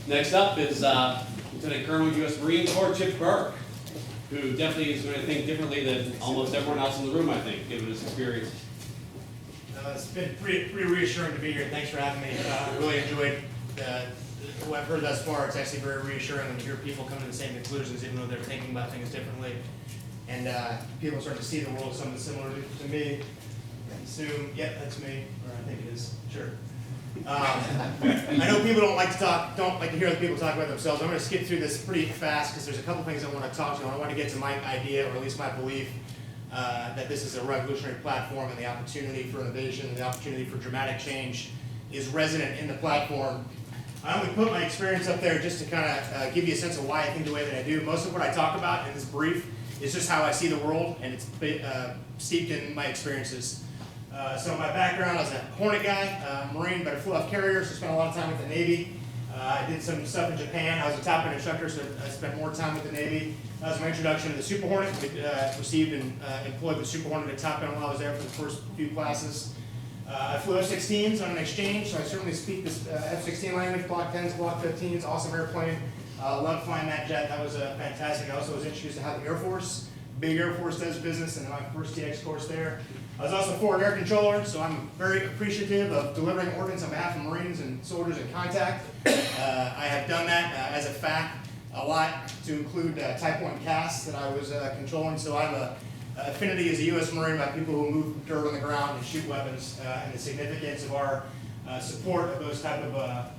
Next up is Lieutenant Colonel U.S. Marine Corps Chip Berke, who definitely is going to think differently than almost everyone else in the room, I think, given his experience. It's been pretty reassuring to be here. Thanks for having me. I really enjoyed what I've heard thus far. It's actually very reassuring when you hear people come to the same conclusions, even though they're thinking about things differently. And people start to see the world something similar to me. I assume, yep, that's me, or I think it is. Sure. I know people don't like to hear other people talk about themselves. I'm going to skip through this pretty fast because there's a couple things I want to talk to. I want to get to my idea, or at least my belief, that this is a revolutionary platform, and the opportunity for innovation and the opportunity for dramatic change is resonant in the platform. I only put my experience up there just to kind of give you a sense of why I think the way that I do. Most of what I talk about in this brief is just how I see the world, and it's steeped in my experiences. So my background, I was a Hornet guy, Marine, but I flew off carriers, so I spent a lot of time with the Navy. I did some stuff in Japan. I was a top end instructor, so I spent more time with the Navy. That was my introduction to the Super Hornet. Received and employed the Super Hornet at top end while I was there for the first few classes. I flew F-16s on an exchange, so I certainly speak this F-16 language, Block 10s, Block 15s, awesome airplane. Loved flying that jet. That was fantastic. I also was introduced to how the Air Force, big Air Force, does business, and my first TX course there. I was also a forward air controller, so I'm very appreciative of delivering ordnance on behalf of Marines and soldiers in contact. I have done that as a fact a lot, to include Type 1 CAS that I was controlling, so I have an affinity as a U.S. Marine by people who move dirt on the ground and shoot weapons, and the significance of our support of those type of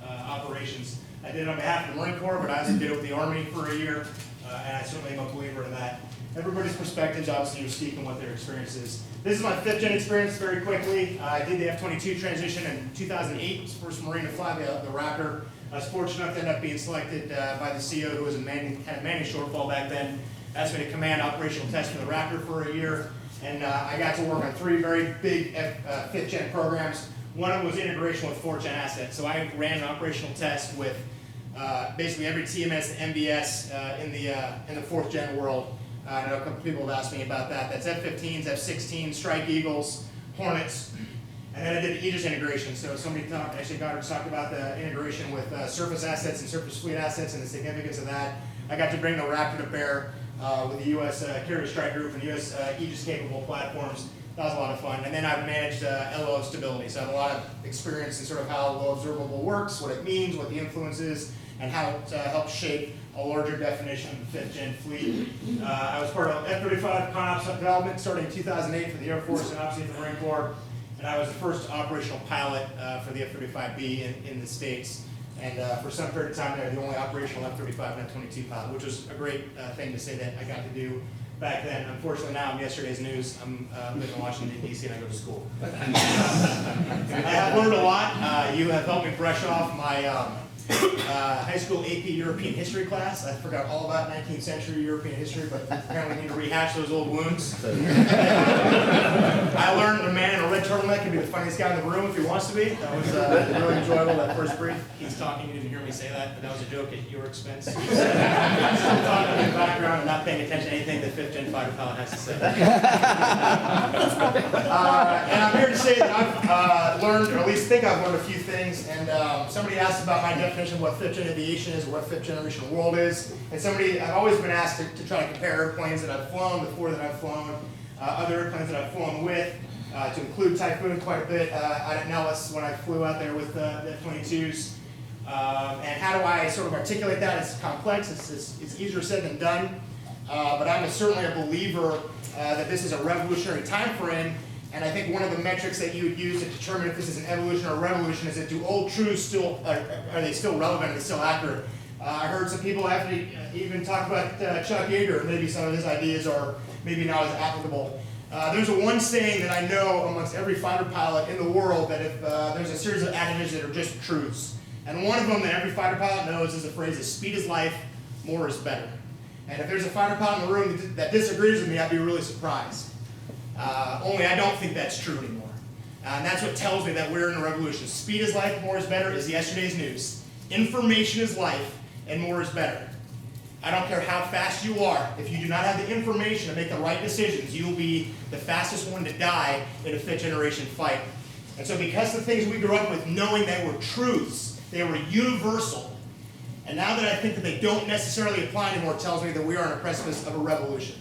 operations. I did it on behalf of the Marine Corps, but I also did it with the Army for a year, and I certainly am a believer in that. Everybody's perspectives obviously are steep in what their experience is. This is my 5th gen experience very quickly. I did the F-22 transition in 2008, was the first Marine to fly the Raptor. I was fortunate enough to end up being selected by the CO, who was had a manning shortfall back then, asked me to command operational tests for the Raptor for a year, and I got to work on 3 very big 5th gen programs. One of them was integration with 4th gen assets, so I ran an operational test with basically every TMS and MBS in the 4th gen world. I know a couple people have asked me about that. That's F-15s, F-16s, Strike Eagles, Hornets, and then I did Aegis integration. So somebody actually Goddard talked about the integration with surface assets and surface fleet assets and the significance of that. I got to bring the Raptor to bear with the U.S. Carrier Strike Group and U.S. Aegis-capable platforms. That was a lot of fun. And then I've managed LO stability, so I have a lot of experience in sort of how low observable works, what it means, what the influence is, and how it helps shape a larger definition of the 5th gen fleet. I was part of F-35 ConOps development starting in 2008 for the Air Force and obviously the Marine Corps, and I was the first operational pilot for the F-35B in the States. And for some period of time there, the only operational F-35 and F-22 pilot, which was a great thing to say that I got to do back then. Unfortunately, now I'm yesterday's news. I'm living in Washington, D.C., and I go to school. I have learned a lot. You have helped me brush off my high school AP European history class. I forgot all about 19th century European history, but apparently need to rehash those old wounds. I learned a man in a red turtleneck can be the funniest guy in the room if he wants to be. That was really enjoyable, that first brief. He's talking, you didn't hear me say that, but that was a joke at your expense. He's talking in the background and not paying attention to anything the 5th gen fighter pilot has to say. And I'm here to say that I've learned, or at least think I've learned a few things, and somebody asked about my definition of what 5th gen aviation is, or what 5th generation world is, and I've always been asked to try to compare airplanes that I've flown, the 4 that I've flown, other airplanes that I've flown with, to include Typhoon quite a bit out at Nellis when I flew out there with the F-22s. And how do I sort of articulate that? It's complex, it's easier said than done, but I'm certainly a believer that this is a revolutionary time frame. And I think one of the metrics that you would use to determine if this is an evolution or a revolution is that do old truths still, are they still relevant, are they still accurate? I heard some people actually even talk about Chuck Yeager, and maybe some of his ideas are maybe not as applicable. There's one saying that I know amongst every fighter pilot in the world, that if there's a series of adages that are just truths. And one of them that every fighter pilot knows is the phrase, speed is life, more is better. And if there's a fighter pilot in the room that disagrees with me, I'd be really surprised. Only I don't think that's true anymore. And that's what tells me that we're in a revolution. Speed is life, more is better is yesterday's news. Information is life, and more is better. I don't care how fast you are. If you do not have the information to make the right decisions, you will be the fastest one to die in a 5th generation fight. And so because the things we grew up with, knowing they were truths, they were universal, And now that I think that they don't necessarily apply anymore, it tells me that we are on the precipice of a revolution.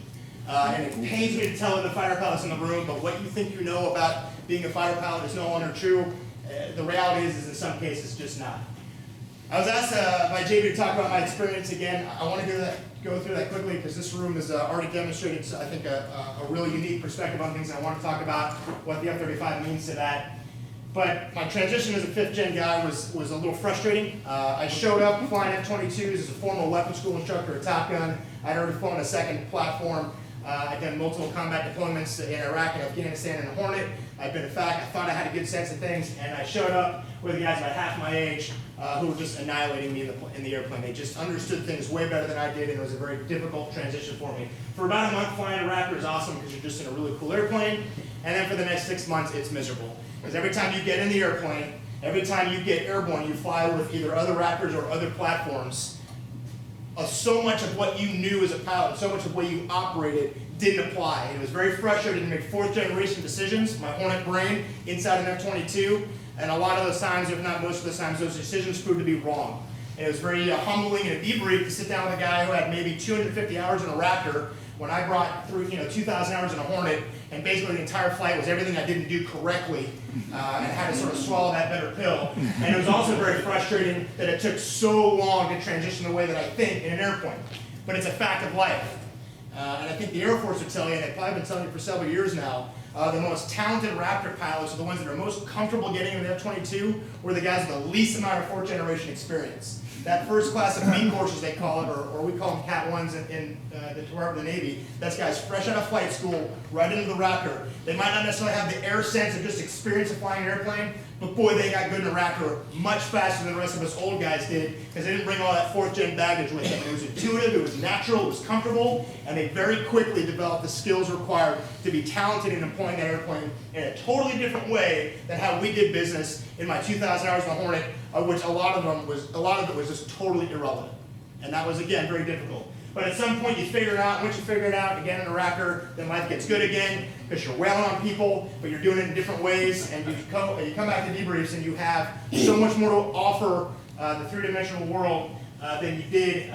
And it pains me to tell the fighter pilots in the room, but what you think you know about being a fighter pilot is no longer true. The reality is in some cases, just not. I was asked by JB to talk about my experience again. I want to go through that quickly because this room has already demonstrated, I think, a really unique perspective on things. I want to talk about what the F-35 means to that. But my transition as a 5th-gen guy was a little frustrating. I showed up flying F-22s as a former weapons school instructor at Top Gun. I'd already flown a 2nd platform. I'd done multiple combat deployments in Iraq and Afghanistan in a Hornet. I'd been a FAC. I thought I had a good sense of things, and I showed up with guys about half my age who were just annihilating me in the airplane. They just understood things way better than I did, and it was a very difficult transition for me. For about a month, flying a Raptor is awesome because you're just in a really cool airplane, and then for the next 6 months, it's miserable. Because every time you get in the airplane, every time you get airborne, you fly with either other Raptors or other platforms. So much of what you knew as a pilot, so much of the way you operated didn't apply. It was very frustrating to make 4th-generation decisions, my Hornet brain, inside an F-22, and a lot of those times, if not most of the times, those decisions proved to be wrong. And it was very humbling and a debrief to sit down with a guy who had maybe 250 hours in a Raptor when I brought through 2,000 hours in a Hornet, and basically the entire flight was everything I didn't do correctly, and had to sort of swallow that bitter pill. And it was also very frustrating that it took so long to transition the way that I think in an airplane. But it's a fact of life. And I think the Air Force would tell you, and they've probably been telling you for several years now, the most talented Raptor pilots are the ones that are most comfortable getting in the F-22 were the guys with the least amount of 4th-generation experience. That first class of B courses, they call it, or we call them Cat 1s in the Department of the Navy, that's guys fresh out of flight school, right into the Raptor. They might not necessarily have the air sense of just experience of flying an airplane, but boy, they got good in a Raptor much faster than the rest of us old guys did, because they didn't bring all that 4th-gen baggage with them. It was intuitive, it was natural, it was comfortable, and they very quickly developed the skills required to be talented in employing that airplane in a totally different way than how we did business in my 2,000 hours in the Hornet, which a lot of it was just totally irrelevant. And that was, again, very difficult. But at some point you figure it out, once you figure it out, again in a Raptor, then life gets good again, because you're wailing on people, but you're doing it in different ways, and you come back to debriefs and you have so much more to offer the 3-dimensional world than you did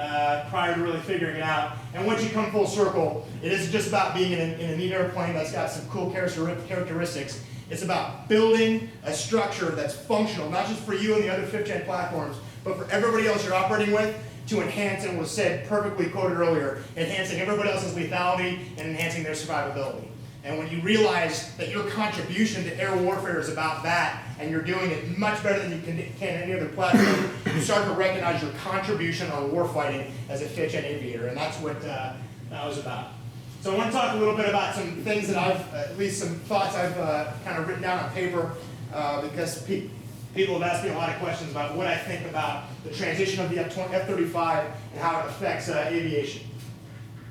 prior to really figuring it out. And once you come full circle, it isn't just about being in a neat airplane that's got some cool characteristics. It's about building a structure that's functional, not just for you and the other 5th-gen platforms, but for everybody else you're operating with, to enhance, and was said perfectly quoted earlier, enhancing everybody else's lethality and enhancing their survivability. And when you realize that your contribution to air warfare is about that, and you're doing it much better than you can any other platform, you start to recognize your contribution on warfighting as a 5th-gen aviator, and that's what that was about. So I want to talk a little bit about some things that at least some thoughts I've kind of written down on paper, because people have asked me a lot of questions about what I think about the transition of the F-35 and how it affects aviation.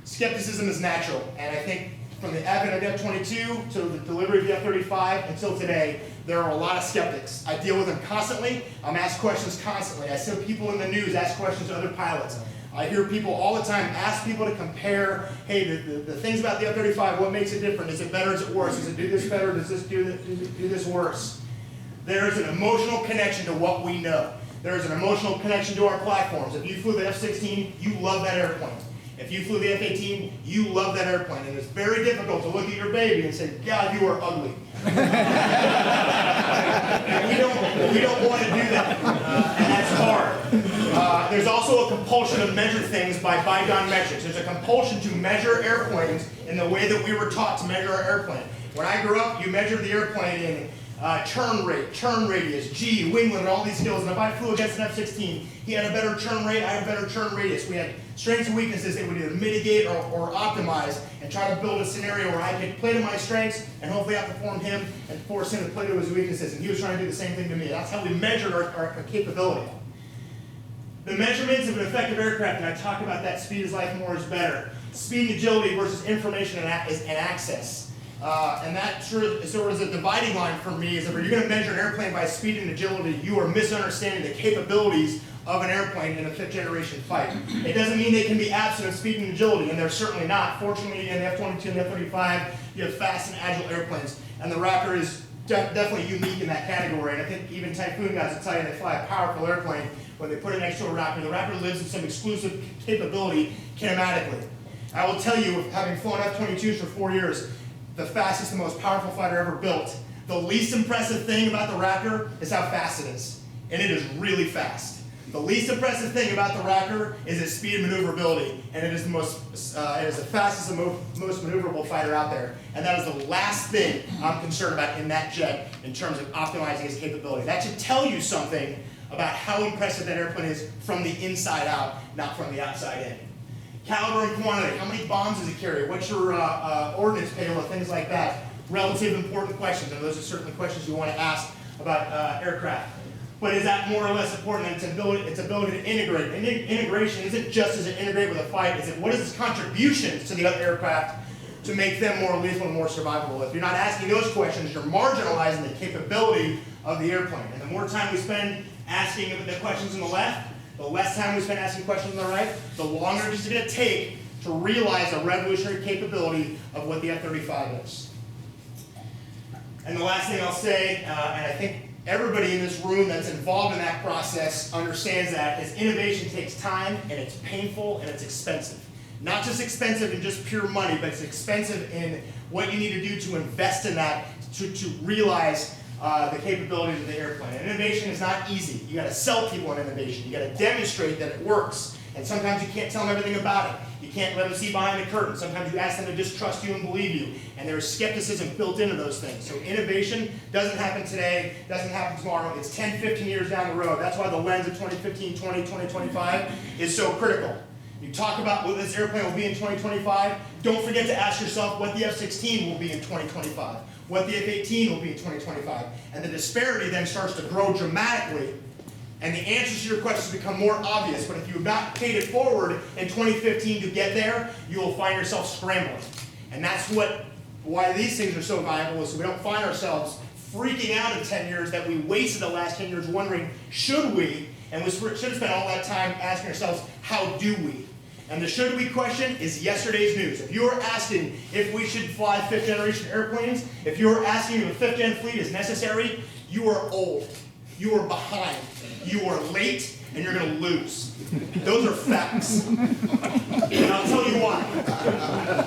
Skepticism is natural, and I think from the advent of the F-22 to the delivery of the F-35 until today, there are a lot of skeptics. I deal with them constantly. I'm asked questions constantly. I see people in the news ask questions to other pilots. I hear people all the time ask people to compare, hey, the things about the F-35, what makes it different? Is it better, is it worse? Does it do this better, does this do this worse? There is an emotional connection to what we know. There is an emotional connection to our platforms. If you flew the F-16, you love that airplane. If you flew the F-18, you love that airplane. And it's very difficult to look at your baby and say, God, you are ugly. we don't want to do that. And that's hard. There's also a compulsion to measure things by bygone metrics. There's a compulsion to measure airplanes in the way that we were taught to measure our airplane. When I grew up, you measured the airplane in turn rate, turn radius, G, wing limit, all these skills. And if I flew against an F-16, he had a better turn rate, I had a better turn radius. We had strengths and weaknesses that would either mitigate or optimize and try to build a scenario where I could play to my strengths and hopefully outperform him and force him to play to his weaknesses. And he was trying to do the same thing to me. That's how we measured our capability. The measurements of an effective aircraft, and I talk about that speed is life, more is better. Speed and agility versus information and access. And that sort of is a dividing line for me, is that if you're going to measure an airplane by speed and agility, you are misunderstanding the capabilities of an airplane in a 5th-generation fight. It doesn't mean they can be absent of speed and agility, and they're certainly not. Fortunately, in the F-22 and the F-35, you have fast and agile airplanes, and the Raptor is definitely unique in that category. And I think even Typhoon guys will tell you they fly a powerful airplane when they put it next to a Raptor. The Raptor lives in some exclusive capability kinematically. I will tell you, having flown F-22s for 4 years, the fastest and most powerful fighter ever built, the least impressive thing about the Raptor is how fast it is. And it is really fast. The least impressive thing about the Raptor is its speed and maneuverability, and it is the fastest and most maneuverable fighter out there. And that is the last thing I'm concerned about in that jet in terms of optimizing its capability. That should tell you something about how impressive that airplane is from the inside out, not from the outside in. Caliber and quantity, how many bombs does it carry? What's your ordnance payload, things like that. Relative important questions, and those are certainly questions you want to ask about aircraft. But is that more or less important than its ability to integrate? And integration isn't just does it integrate with a fight, is it what is its contributions to the other aircraft to make them more lethal and more survivable? If you're not asking those questions, you're marginalizing the capability of the airplane. And the more time we spend asking the questions on the left, the less time we spend asking questions on the right, the longer it's going to take to realize the revolutionary capability of what the F-35 is. And the last thing I'll say, and I think everybody in this room that's involved in that process understands that, is innovation takes time, and it's painful, and it's expensive. Not just expensive in just pure money, but it's expensive in what you need to do to invest in that to realize the capabilities of the airplane. And innovation is not easy. You got to sell people on innovation. You got to demonstrate that it works. And sometimes you can't tell them everything about it. You can't let them see behind the curtain. Sometimes you ask them to just trust you and believe you. And there's skepticism built into those things. So innovation doesn't happen today, doesn't happen tomorrow. It's 10, 15 years down the road. That's why the lens of 2015, 20, 2025 is so critical. You talk about what this airplane will be in 2025. Don't forget to ask yourself what the F-16 will be in 2025, what the F-18 will be in 2025. And the disparity then starts to grow dramatically. And the answers to your questions become more obvious. But if you have not paid it forward in 2015 to get there, you will find yourself scrambling. And that's why these things are so valuable, is so we don't find ourselves freaking out in 10 years that we wasted the last 10 years wondering, should we? And we should have spent all that time asking ourselves, how do we? And the should we question is yesterday's news. If you're asking if we should fly 5th generation airplanes, if you're asking if a 5th gen fleet is necessary, you are old. You are behind. You are late, and you're going to lose. Those are facts. And I'll tell you why.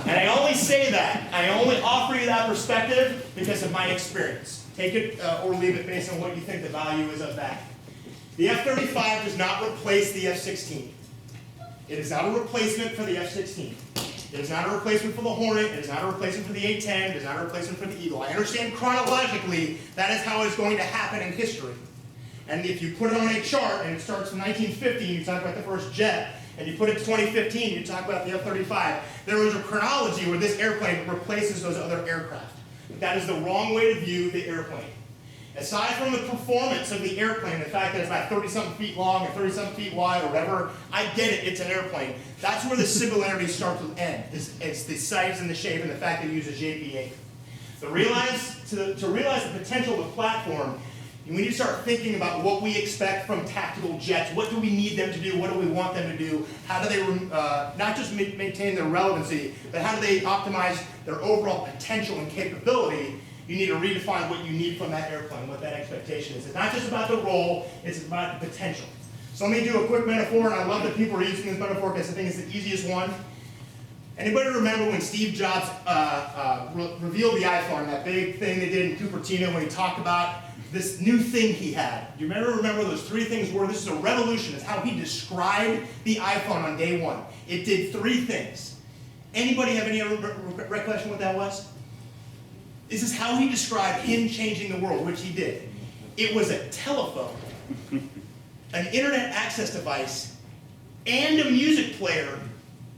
And I only say that, I only offer you that perspective because of my experience. Take it or leave it based on what you think the value is of that. The F-35 does not replace the F-16. It is not a replacement for the F-16. It is not a replacement for the Hornet. It is not a replacement for the A-10. It is not a replacement for the Eagle. I understand chronologically that is how it's going to happen in history. And if you put it on a chart and it starts from 1950 and you talk about the first jet, and you put it to 2015 and you talk about the F-35, there is a chronology where this airplane replaces those other aircraft. That is the wrong way to view the airplane. Aside from the performance of the airplane, the fact that it's about 30-something feet long or 30-something feet wide or whatever, I get it, it's an airplane. That's where the similarities start to end. It's the size and the shape and the fact that it uses JP8. To realize the potential of the platform, we need to start thinking about what we expect from tactical jets. What do we need them to do? What do we want them to do? How do they not just maintain their relevancy, but how do they optimize their overall potential and capability? You need to redefine what you need from that airplane, what that expectation is. It's not just about the role, it's about the potential. So let me do a quick metaphor, and I love that people are using this metaphor because I think it's the easiest one. Anybody remember when Steve Jobs revealed the iPhone, that big thing they did in Cupertino when he talked about this new thing he had? Do you remember those 3 things were? This is a revolution. It's how he described the iPhone on day 1. It did 3 things. Anybody have any recollection what that was? This is how he described him changing the world, which he did. It was a telephone, an internet access device, and a music player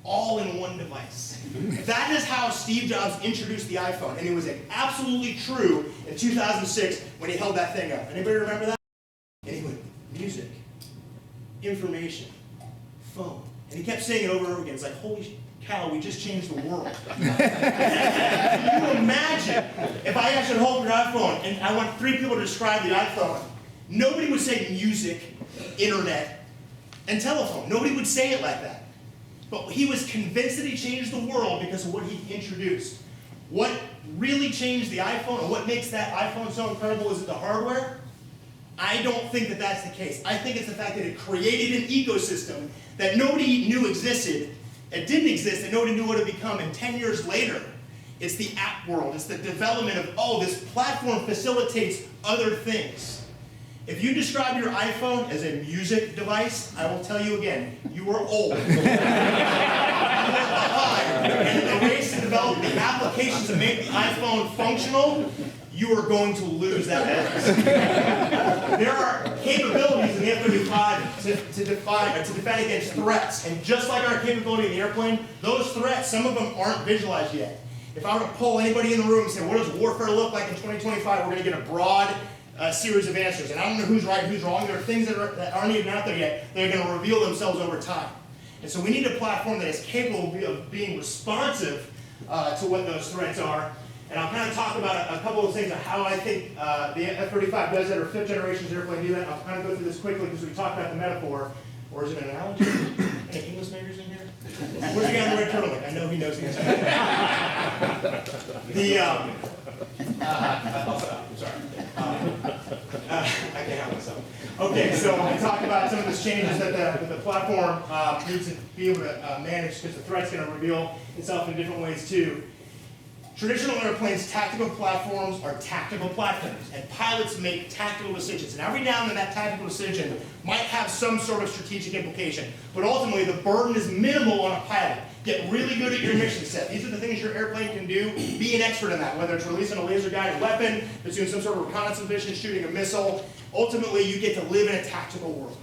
all in one device. That is how Steve Jobs introduced the iPhone, and it was absolutely true in 2006 when he held that thing up. Anybody remember that? And he went, music, information, phone. And he kept saying it over and over again. It's like, holy cow, we just changed the world. Can you imagine if I actually hold your iPhone and I want 3 people to describe the iPhone? Nobody would say music, internet, and telephone. Nobody would say it like that. But he was convinced that he changed the world because of what he introduced. What really changed the iPhone, or what makes that iPhone so incredible, is it the hardware? I don't think that that's the case. I think it's the fact that it created an ecosystem that nobody knew existed, it didn't exist, and nobody knew what it would become, and 10 years later, it's the app world. It's the development of, oh, this platform facilitates other things. If you describe your iPhone as a music device, I will tell you again, you are old. You are behind. And in the race to develop the applications to make the iPhone functional, you are going to lose that race. There are capabilities in the F-35 to defend against threats. And just like our capability in the airplane, those threats, some of them aren't visualized yet. If I were to poll anybody in the room and say, what does warfare look like in 2025, we're going to get a broad series of answers. And I don't know who's right, who's wrong. There are things that aren't even out there yet that are going to reveal themselves over time. And so we need a platform that is capable of being responsive to what those threats are. And I'll kind of talk about a couple of things of how I think the F-35 does it, or fifth generation airplane do that. I'll kind of go through this quickly because we talked about the metaphor. Or is it an analogy? Any English majors in here? Where's the guy in the red turtleneck? I know he knows English. I'll stop. I'm sorry. I can't help myself. Okay, so I talked about some of those changes that the platform needs to be able to manage, because the threat's going to reveal itself in different ways too. Traditional airplanes, tactical platforms are tactical platforms, and pilots make tactical decisions. And every now and then that tactical decision might have some sort of strategic implication, but ultimately the burden is minimal on a pilot. Get really good at your mission set. These are the things your airplane can do. Be an expert in that, whether it's releasing a laser-guided weapon, it's doing some sort of reconnaissance mission, shooting a missile. Ultimately, you get to live in a tactical world.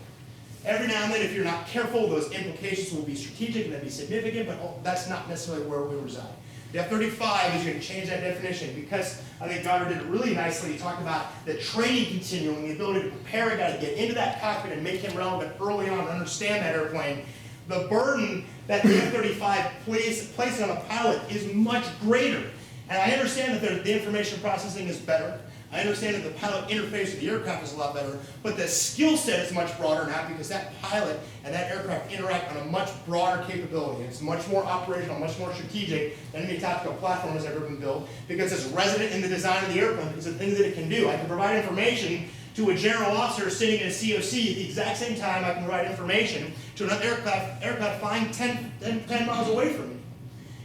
Every now and then, if you're not careful, those implications will be strategic and they'll be significant, but that's not necessarily where we reside. The F-35 is going to change that definition, because I think Goddard did it really nicely. He talked about the training continuum, the ability to prepare a guy to get into that cockpit and make him relevant early on and understand that airplane. The burden that the F-35 places on a pilot is much greater. And I understand that the information processing is better. I understand that the pilot interface with the aircraft is a lot better, but the skill set is much broader now, because that pilot and that aircraft interact on a much broader capability. It's much more operational, much more strategic than any tactical platform has ever been built, because it's resident in the design of the airplane, because of the things that it can do. I can provide information to a general officer sitting in a COC at the exact same time I can provide information to another aircraft flying 10 miles away from me.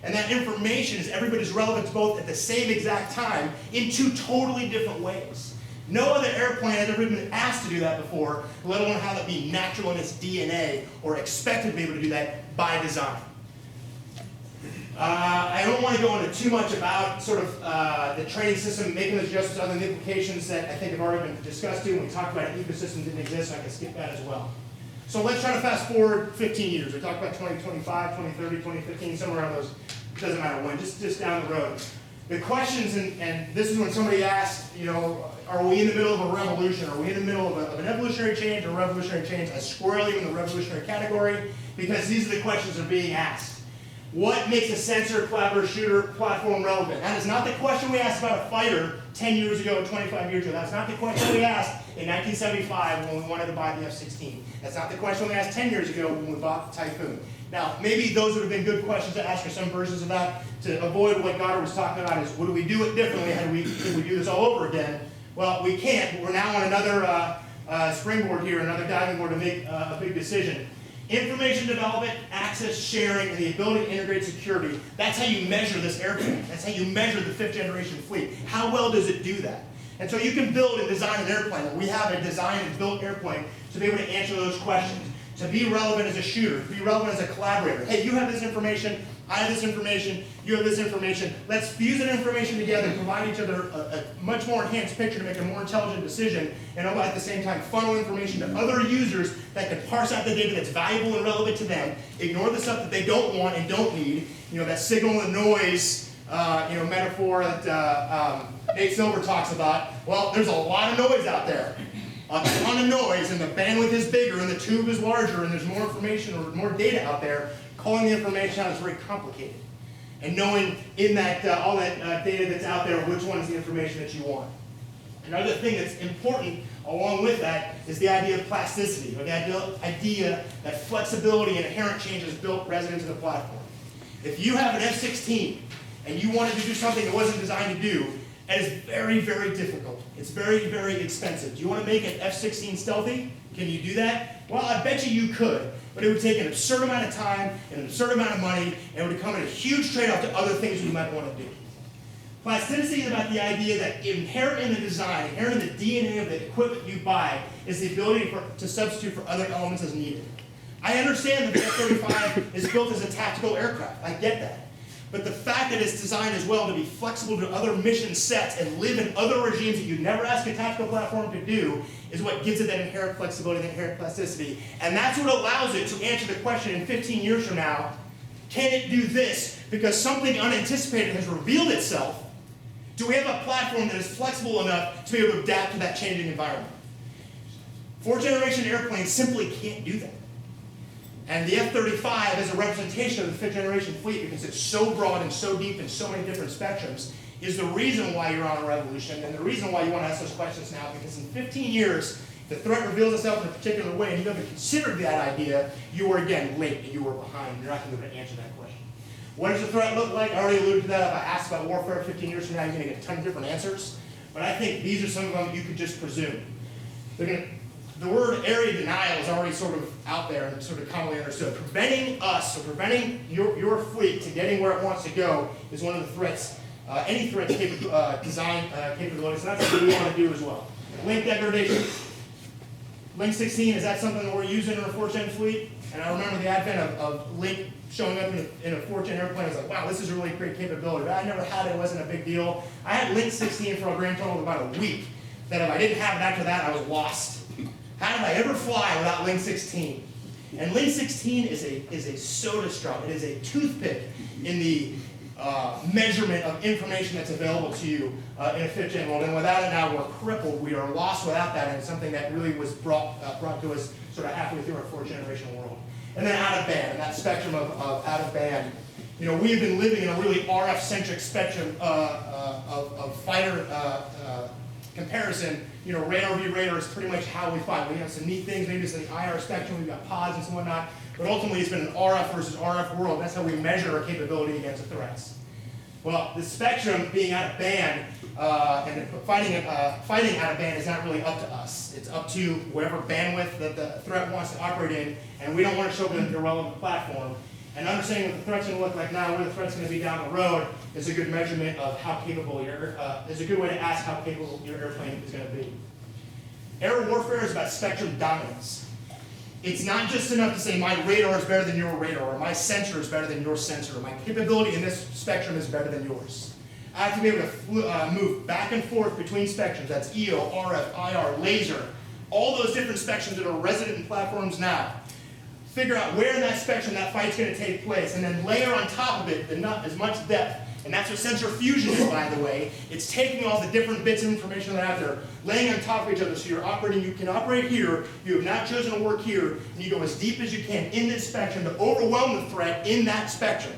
And that information is every bit as relevant to both at the same exact time in two totally different ways. No other airplane has ever been asked to do that before, let alone have it be natural in its DNA or expected to be able to do that by design. I don't want to go into too much about sort of the training system, making those adjustments, other than the implications that I think have already been discussed too. When we talked about an ecosystem didn't exist, so I can skip that as well. So let's try to fast forward 15 years. We talked about 2025, 2030, 2015, somewhere around those. It doesn't matter when, just down the road. The questions, and this is when somebody asked, you know, are we in the middle of a revolution? Are we in the middle of an evolutionary change or a revolutionary change? I squarely in the revolutionary category, because these are the questions that are being asked. What makes a sensor, collaborator, shooter platform relevant? That is not the question we asked about a fighter 10 years ago, 25 years ago. That's not the question we asked in 1975 when we wanted to buy the F-16. That's not the question we asked 10 years ago when we bought the Typhoon. Now, maybe those would have been good questions to ask, or some versions of that, to avoid what Goddard was talking about, is would we do it differently? Could we do this all over again? Well, we can't, but we're now on another springboard here, another diving board to make a big decision. Information development, access sharing, and the ability to integrate security, that's how you measure this airplane. That's how you measure the fifth generation fleet. How well does it do that? And so you can build and design an airplane. We have a designed and built airplane to be able to answer those questions. To be relevant as a shooter, to be relevant as a collaborator. Hey, you have this information, I have this information, you have this information. Let's fuse that information together, provide each other a much more enhanced picture to make a more intelligent decision, and at the same time funnel information to other users that can parse out the data that's valuable and relevant to them, ignore the stuff that they don't want and don't need, you know, that signal and noise metaphor that Nate Silver talks about. Well, there's a lot of noise out there. A ton of noise, and the bandwidth is bigger, and the tube is larger, and there's more information or more data out there. Calling the information out is very complicated. And knowing in that all that data that's out there, which one is the information that you want. Another thing that's important along with that is the idea of plasticity, or the idea that flexibility and inherent change is built resident to the platform. If you have an F-16, and you wanted to do something it wasn't designed to do, and it's very, very difficult. It's very, very expensive. Do you want to make an F-16 stealthy? Can you do that? Well, I bet you could, but it would take an absurd amount of time and an absurd amount of money, and it would come at a huge trade-off to other things you might want to do. Plasticity is about the idea that inherent in the design, inherent in the DNA of the equipment you buy, is the ability to substitute for other elements as needed. I understand that the F-35 is built as a tactical aircraft. I get that. But the fact that it's designed as well to be flexible to other mission sets and live in other regimes that you'd never ask a tactical platform to do is what gives it that inherent flexibility, that inherent plasticity. And that's what allows it to answer the question in 15 years from now, can it do this because something unanticipated has revealed itself? Do we have a platform that is flexible enough to be able to adapt to that changing environment? Fourth-generation airplanes simply can't do that. And the F-35 is a representation of the fifth-generation fleet because it's so broad and so deep in so many different spectrums is the reason why you're on a revolution and the reason why you want to ask those questions now, because in 15 years, if the threat reveals itself in a particular way and you haven't considered that idea, you were, again, late and you were behind. You're not going to be able to answer that question. What does the threat look like? I already alluded to that. If I asked about warfare 15 years from now, you're going to get a ton of different answers. But I think these are some of them you could just presume. The word area denial is already sort of out there and sort of commonly understood. Preventing us, or preventing your fleet to getting where it wants to go is one of the threats, any threat's design capabilities, and that's what we want to do as well. Link degradation. Link 16, is that something that we're using in our 4th-gen fleet? And I remember the advent of Link showing up in a 4th-gen airplane. I was like, wow, this is a really great capability. But I never had it. It wasn't a big deal. I had Link 16 for a grand total of about a week. That if I didn't have it after that, I was lost. How did I ever fly without Link 16? And Link 16 is a soda straw. It is a toothpick in the measurement of information that's available to you in a 5th-gen world. And without it now, we're crippled. We are lost without that, and it's something that really was brought to us sort of halfway through our 4th-generation world. And then out of band, and that spectrum of out of band. You know, we have been living in a really RF-centric spectrum of fighter comparison. You know, radar v radar is pretty much how we fight. We have some neat things, maybe it's the IR spectrum, we've got pods and so whatnot, but ultimately it's been an RF versus RF world. That's how we measure our capability against the threats. Well, the spectrum being out of band and fighting out of band is not really up to us. It's up to whatever bandwidth that the threat wants to operate in, and we don't want to show up in an irrelevant platform. And understanding what the threat's going to look like now, where the threat's going to be down the road, is a good measurement of how capable is a good way to ask how capable your airplane is going to be. Air warfare is about spectrum dominance. It's not just enough to say my radar is better than your radar, or my sensor is better than your sensor, or my capability in this spectrum is better than yours. I have to be able to move back and forth between spectrums. That's EO, RF, IR, laser, all those different spectrums that are resident in platforms now. Figure out where in that spectrum that fight's going to take place, and then layer on top of it as much depth. And that's what sensor fusion is, by the way. It's taking all the different bits of information that are out there, laying on top of each other. So you can operate here, you have now chosen to work here, and you go as deep as you can in this spectrum to overwhelm the threat in that spectrum.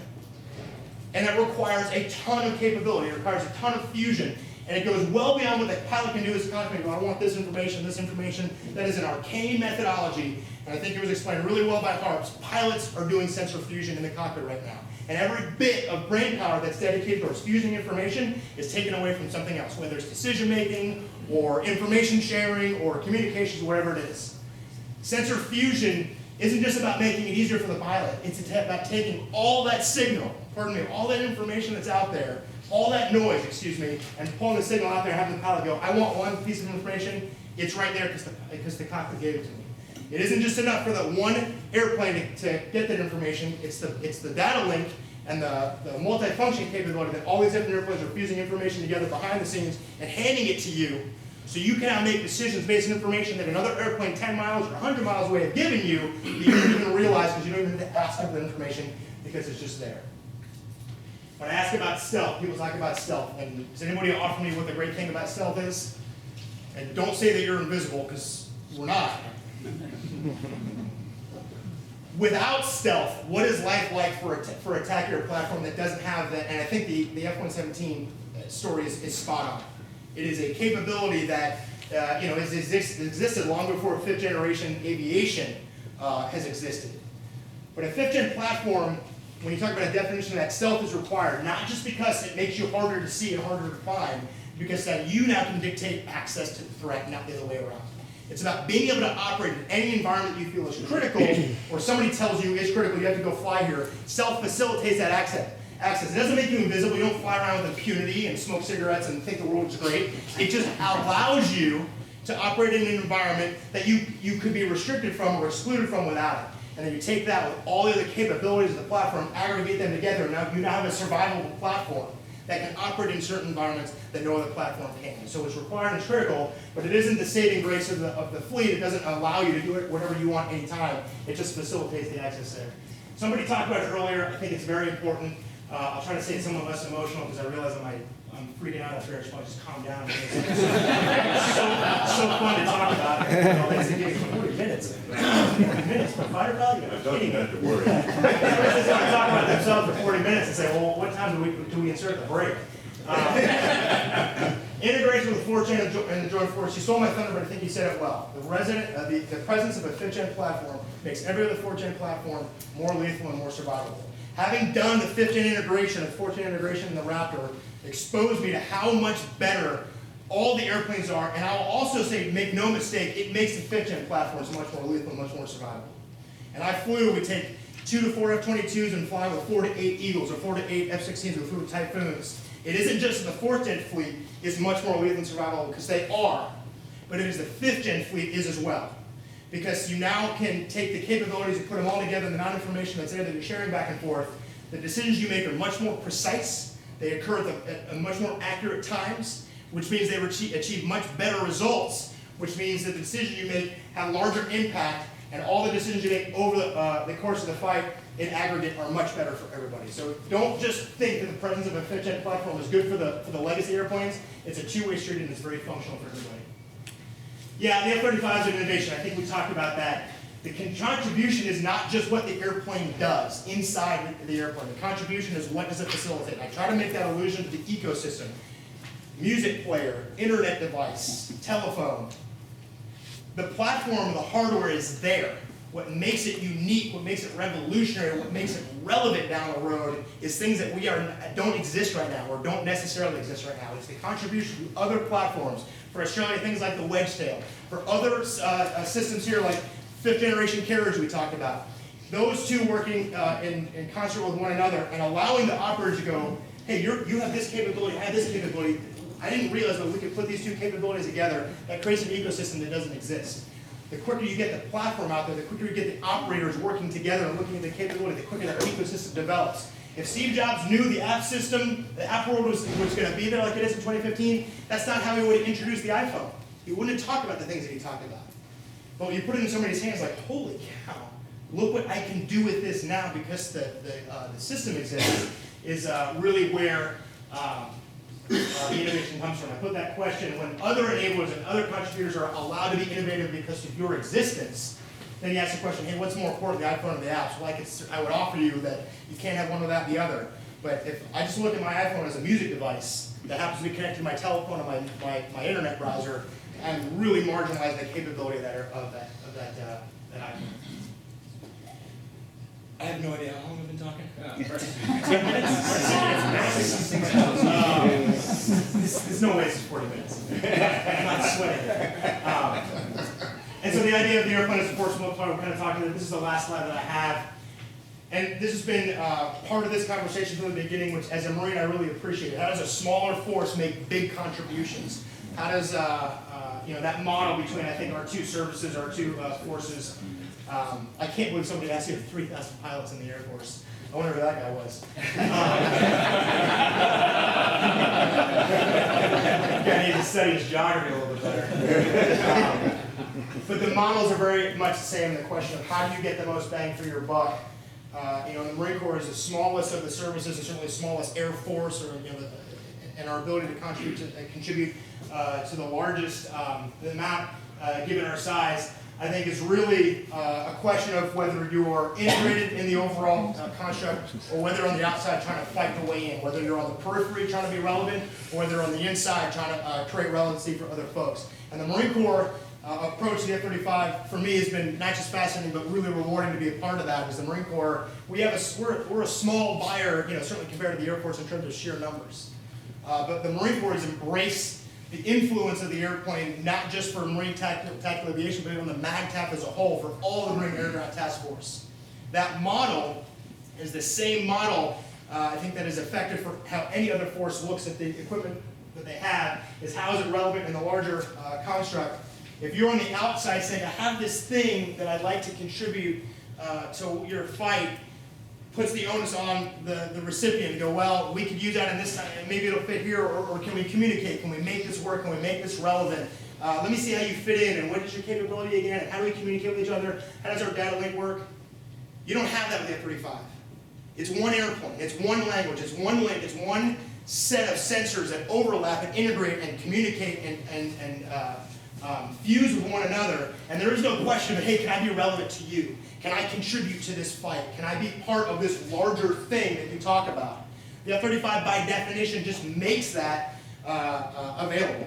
And that requires a ton of capability. It requires a ton of fusion. And it goes well beyond what the pilot can do as a cockpit. I want this information, this information. That is an arcane methodology. And I think it was explained really well by Harps. Pilots are doing sensor fusion in the cockpit right now. And every bit of brain power that's dedicated towards fusing information is taken away from something else, whether it's decision making or information sharing or communications, whatever it is. Sensor fusion isn't just about making it easier for the pilot. It's about taking all that signal, all that information that's out there, all that noise, and pulling the signal out there and having the pilot go, I want one piece of information. It's right there because the cockpit gave it to me. It isn't just enough for that one airplane to get that information. It's the data link and the multifunction capability that all these different airplanes are fusing information together behind the scenes and handing it to you, so you can now make decisions based on information that another airplane 10 miles or 100 miles away have given you that you don't even realize because you don't even have to ask them for the information because it's just there. When I ask about stealth, people talk about stealth. And does anybody offer me what the great thing about stealth is? And don't say that you're invisible, because we're not. Without stealth, what is life like for a TACAIR platform that doesn't have that? And I think the F-117 story is spot on. It is a capability that has existed long before 5th-generation aviation has existed. But a 5th-gen platform when you talk about a definition, that stealth is required, not just because it makes you harder to see and harder to find, because that you now can dictate access to the threat, not the other way around. It's about being able to operate in any environment you feel is critical, or somebody tells you is critical, you have to go fly here. Stealth facilitates that access. It doesn't make you invisible. You don't fly around with impunity and smoke cigarettes and think the world is great. It just allows you to operate in an environment that you could be restricted from or excluded from without it. And then you take that with all the other capabilities of the platform, aggregate them together, and now you now have a survivable platform that can operate in certain environments that no other platform can. So it's required and it's critical, but it isn't the saving grace of the fleet. It doesn't allow you to do it whatever you want anytime. It just facilitates the access there. Somebody talked about it earlier. I think it's very important. I'll try to say it somewhat less emotional because I realize I'm freaking out up here. I should probably just calm down. It's so fun to talk about it. 40 minutes. 40 minutes for a fighter pilot? I don't have to worry. They just want to talk about themselves for 40 minutes and say, well, what time do we insert the break? Integration with 4chan and the joint force. You stole my thunder, but I think you said it well. The presence of a 5th-gen platform makes every other 4chan platform more lethal and more survivable. Having done the 5th-gen integration and 4th-gen integration in the Raptor exposed me to how much better all the airplanes are, and I'll also say, make no mistake, it makes the 5th-gen platforms much more lethal and much more survivable. And we take 2 to 4 F-22s and fly with 4 to 8 Eagles or 4 to 8 F-16s we flew with Typhoons. It isn't just that the 4th-gen fleet is much more lethal and survivable, because they are, but it is the 5th-gen fleet is as well. Because you now can take the capabilities and put them all together, and the amount of information that's there that you're sharing back and forth. The decisions you make are much more precise. They occur at much more accurate times, which means they achieve much better results, which means that the decisions you make have larger impact, and all the decisions you make over the course of the fight in aggregate are much better for everybody. So don't just think that the presence of a 5th-gen platform is good for the legacy airplanes. It's a two-way street, and it's very functional for everybody. Yeah, the F-35 is an innovation. I think we talked about that. The contribution is not just what the airplane does inside the airplane. The contribution is what does it facilitate. And I try to make that allusion to the ecosystem. Music player, internet device, telephone. The platform, the hardware is there. What makes it unique, what makes it revolutionary, what makes it relevant down the road is things that don't exist right now or don't necessarily exist right now. It's the contribution to other platforms. For Australia, things like the wedge tail. For other systems here, like 5th-generation carriage we talked about. Those two working in concert with one another and allowing the operator to go, hey, you have this capability, I have this capability. I didn't realize that we could put these two capabilities together. That creates an ecosystem that doesn't exist. The quicker you get the platform out there, the quicker you get the operators working together and looking at the capability, the quicker that ecosystem develops. If Steve Jobs knew the app system, the app world was going to be there like it is in 2015, that's not how he would have introduced the iPhone. He wouldn't have talked about the things that he talked about. But when you put it in somebody's hands, like, holy cow, look what I can do with this now because the system exists, is really where the innovation comes from. I put that question, when other enablers and other contributors are allowed to be innovative because of your existence, then you ask the question, hey, what's more important, the iPhone or the apps? Well, I would offer you that you can't have one without the other. But if I just look at my iPhone as a music device that happens to be connected to my telephone and my internet browser, I'm really marginalizing the capability of that iPhone. I have no idea how long we've been talking. 10 minutes? There's no way this is 40 minutes. I'm not sweating. And so the idea of the airplane as a force multiplier, we're kind of talking about, this is the last slide that I have. And this has been part of this conversation from the beginning, which as a Marine I really appreciate it. How does a smaller force make big contributions? How does that model between, I think, our two services, our two forces, I can't believe somebody asked you to have 3,000 pilots in the Air Force. I wonder who that guy was. I need to study his geography a little bit better. But the models are very much the same. The question of how do you get the most bang for your buck? The Marine Corps is the smallest of the services, and certainly the smallest Air Force, and our ability to contribute to the largest amount, given our size, I think is really a question of whether you are integrated in the overall construct, or whether on the outside trying to fight your way in, whether you're on the periphery trying to be relevant, or whether you're on the inside trying to create relevancy for other folks. And the Marine Corps approach to the F-35 for me has been not just fascinating but really rewarding to be a part of that. As the Marine Corps, we're a small buyer, certainly compared to the Air Force in terms of sheer numbers. But the Marine Corps has embraced the influence of the airplane, not just for Marine tactical aviation, but on the MAGTF as a whole for all the Marine Air Ground Task Force. That model is the same model I think that is effective for how any other force looks at the equipment that they have, is how is it relevant in the larger construct. If you're on the outside saying, I have this thing that I'd like to contribute to your fight, puts the onus on the recipient to go, well, we could use that in this time, and maybe it'll fit here, or can we communicate? Can we make this work? Can we make this relevant? Let me see how you fit in, and what is your capability again, and how do we communicate with each other? How does our data link work? You don't have that with the F-35. It's one airplane, it's one language, it's one link, it's one set of sensors that overlap and integrate and communicate and fuse with one another, and there is no question of, hey, can I be relevant to you? Can I contribute to this fight? Can I be part of this larger thing that you talk about? The F-35 by definition just makes that available.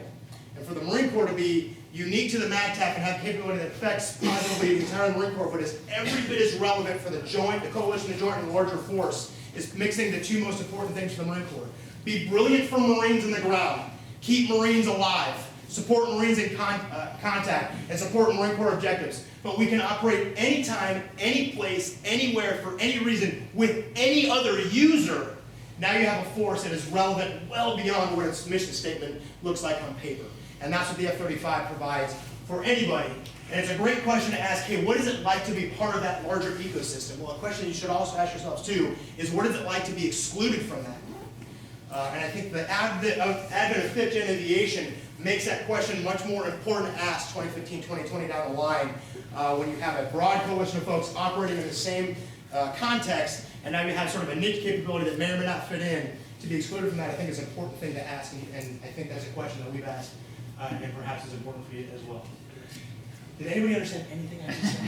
And for the Marine Corps to be unique to the MAGTF and have capability that affects positively the entire Marine Corps, but is every bit as relevant for the joint, the coalition, the joint, and the larger force, is mixing the two most important things for the Marine Corps. Be brilliant for Marines in the ground. Keep Marines alive. Support Marines in contact, and support Marine Corps objectives. But we can operate anytime, any place, anywhere, for any reason, with any other user. Now you have a force that is relevant well beyond what its mission statement looks like on paper. And that's what the F-35 provides for anybody. And it's a great question to ask, hey, what is it like to be part of that larger ecosystem? Well, a question you should also ask yourselves too is, what is it like to be excluded from that? And I think the advent of fifth-gen aviation makes that question much more important to ask 2015, 2020 down the line, when you have a broad coalition of folks operating in the same context, and now you have sort of a niche capability that may or may not fit in. To be excluded from that, I think, is an important thing to ask, and I think that's a question that we've asked, and perhaps is important for you as well. Did anybody understand anything I just said?